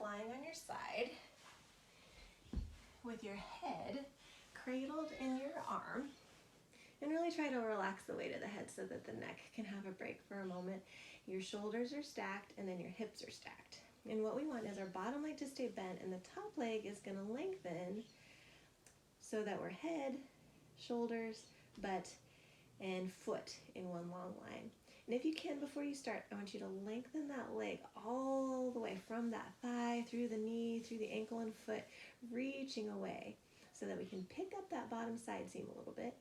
lying on your side with your head cradled in your arm, and really try to relax the weight of the head so that the neck can have a break for a moment. Your shoulders are stacked and then your hips are stacked. And what we want is our bottom leg to stay bent and the top leg is going to lengthen so that we're head, shoulders, butt, and foot in one long line. And if you can, before you start, I want you to lengthen that leg all the way from that thigh, through the knee, through the ankle and foot, reaching away so that we can pick up that bottom side seam a little bit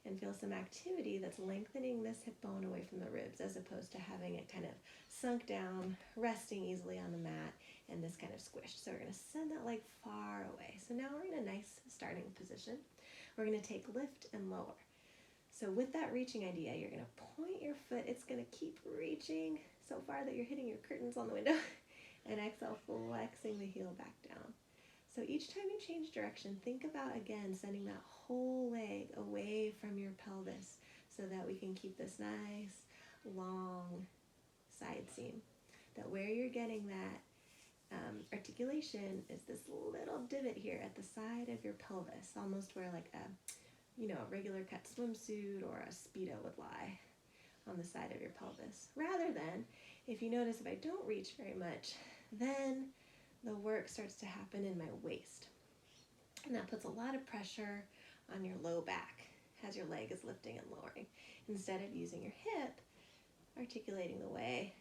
and feel some activity that's lengthening this hip bone away from the ribs, as opposed to having it kind of sunk down, resting easily on the mat, and this kind of squished. So we're going to send that leg far away. So now we're in a nice starting position. We're going to take lift and lower. So with that reaching idea, you're going to point your foot. It's going to keep reaching so far that you're hitting your curtains on the window. And exhale, flexing the heel back down. So each time you change direction, think about, again, sending that whole leg away from your pelvis so that we can keep this nice, long side seam. That where you're getting that articulation is this little divot here at the side of your pelvis, almost where like a regular cut swimsuit or a Speedo would lie on the side of your pelvis. Rather than, if you notice, if I don't reach very much, then the work starts to happen in my waist. And that puts a lot of pressure on your low back as your leg is lifting and lowering, instead of using your hip, articulating the way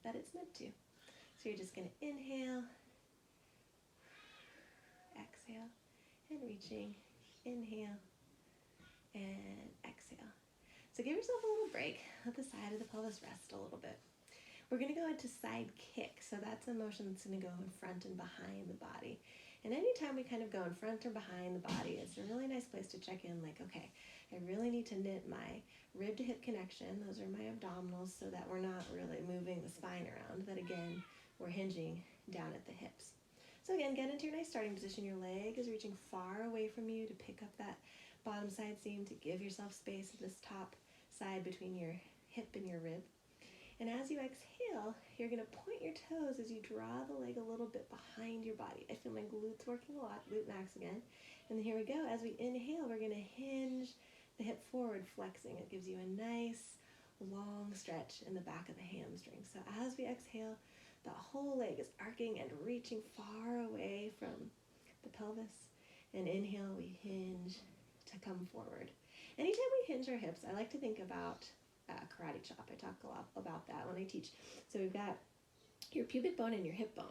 that it's meant to. So you're just going to inhale, exhale, and reaching, inhale, and exhale. So give yourself a little break. Let the side of the pelvis rest a little bit. We're going to go into side kick. So that's a motion that's going to go in front and behind the body. And anytime we kind of go in front or behind the body, it's a really nice place to check in, like, okay, I really need to knit my rib to hip connection. Those are my abdominals, so that we're not really moving the spine around. That again, we're hinging down at the hips. So again, get into your nice starting position. Your leg is reaching far away from you to pick up that bottom side seam, to give yourself space at this top side between your hip and your rib. And as you exhale, you're going to point your toes as you draw the leg a little bit behind your body. I feel my glutes working a lot, glute max again. And here we go. As we inhale, we're going to hinge the hip forward, flexing. It gives you a nice long stretch in the back of the hamstring. So as we exhale, the whole leg is arcing and reaching far away from the pelvis. And inhale, we hinge to come forward. Anytime we hinge our hips, I like to think about karate chop. I talk a lot about that when I teach. So we've got your pubic bone and your hip bone.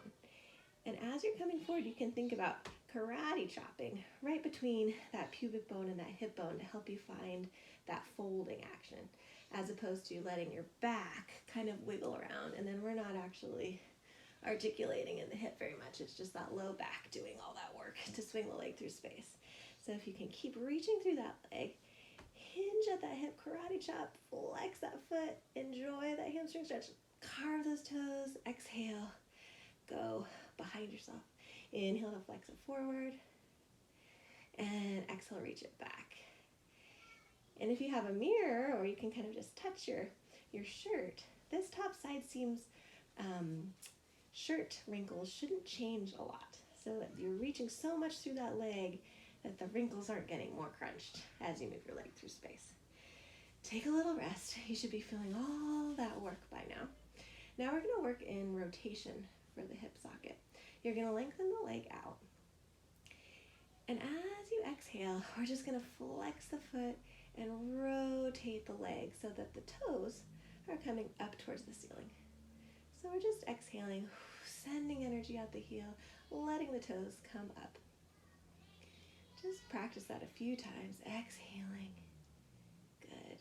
And as you're coming forward, you can think about karate chopping right between that pubic bone and that hip bone to help you find that folding action, as opposed to letting your back kind of wiggle around. And then we're not actually articulating in the hip very much. It's just that low back doing all that work to swing the leg through space. So if you can keep reaching through that leg, hinge at that hip, karate chop, flex that foot, enjoy that hamstring stretch, carve those toes, exhale, go behind yourself. Inhale to flex it forward, and exhale, reach it back. And if you have a mirror, or you can kind of just touch your shirt, this top side seam's shirt wrinkles shouldn't change a lot, so that you're reaching so much through that leg that the wrinkles aren't getting more crunched as you move your leg through space. Take a little rest. You should be feeling all that work by now. Now we're going to work in rotation for the hip socket. You're going to lengthen the leg out. And as you exhale, we're just going to flex the foot and rotate the leg so that the toes are coming up towards the ceiling. So we're just exhaling, sending energy out the heel, letting the toes come up. Just practice that a few times, exhaling. Good.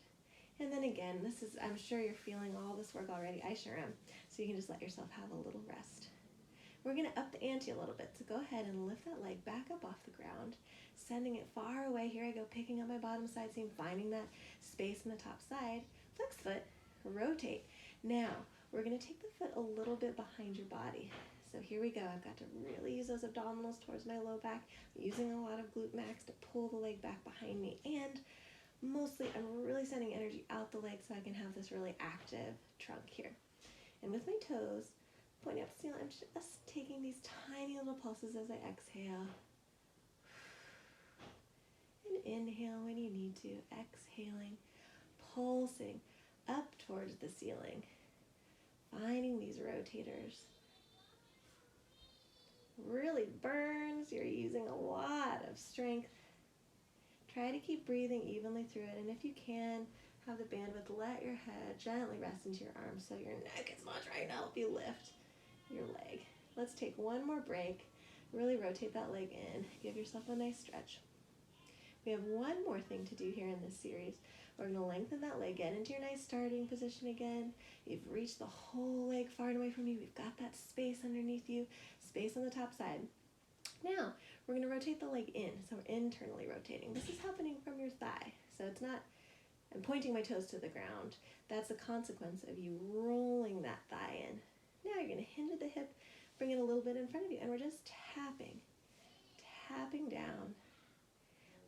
And then again, I'm sure you're feeling all this work already. I sure am. So you can just let yourself have a little rest. We're going to up the ante a little bit. So go ahead and lift that leg back up off the ground, sending it far away. Here I go, picking up my bottom side seam, finding that space in the top side. Flex foot, rotate. Now, we're going to take the foot a little bit behind your body. So here we go. I've got to really use those abdominals towards my low back, using a lot of glute max to pull the leg back behind me. And mostly, I'm really sending energy out the leg so I can have this really active trunk here. And with my toes, pointing up to the ceiling. I'm just taking these tiny little pulses as I exhale. And inhale when you need to, exhaling, pulsing up towards the ceiling. Finding these rotators. Really burns. You're using a lot of strength. Try to keep breathing evenly through it, and if you can, have the bandwidth, let your head gently rest into your arms so your neck is not trying to help you lift your leg. Let's take one more break. Really rotate that leg in. Give yourself a nice stretch. We have one more thing to do here in this series. We're going to lengthen that leg, get into your nice starting position again. You've reached the whole leg far and away from you. We've got that space underneath you, space on the top side. Now, we're going to rotate the leg in, so we're internally rotating. This is happening from your thigh, so it's not, I'm pointing my toes to the ground. That's a consequence of you rolling that thigh in. Now you're going to hinge at the hip, bring it a little bit in front of you, and we're just tapping down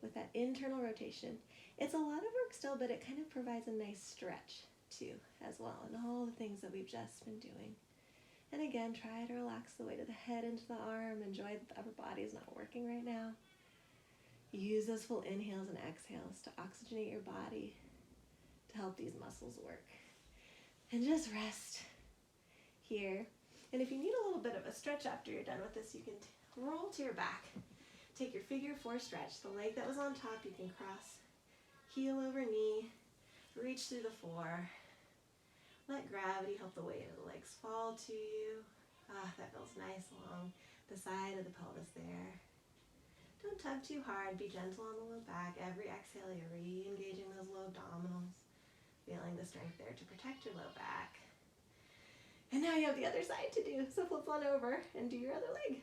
with that internal rotation. It's a lot of work still, but it kind of provides a nice stretch too, as well, and all the things that we've just been doing. And again, try to relax the weight of the head into the arm. Enjoy that the upper body is not working right now. Use those full inhales and exhales to oxygenate your body, to help these muscles work. And just rest here. And if you need a little bit of a stretch after you're done with this, you can roll to your back. Take your figure four stretch. The leg that was on top, you can cross heel over knee, reach through the floor. Let gravity help the weight of the legs fall to you. That feels nice along the side of the pelvis there. Don't tug too hard. Be gentle on the low back. Every exhale, you're re-engaging those low abdominals. Feeling the strength there to protect your low back. And now you have the other side to do. So flip on over and do your other leg.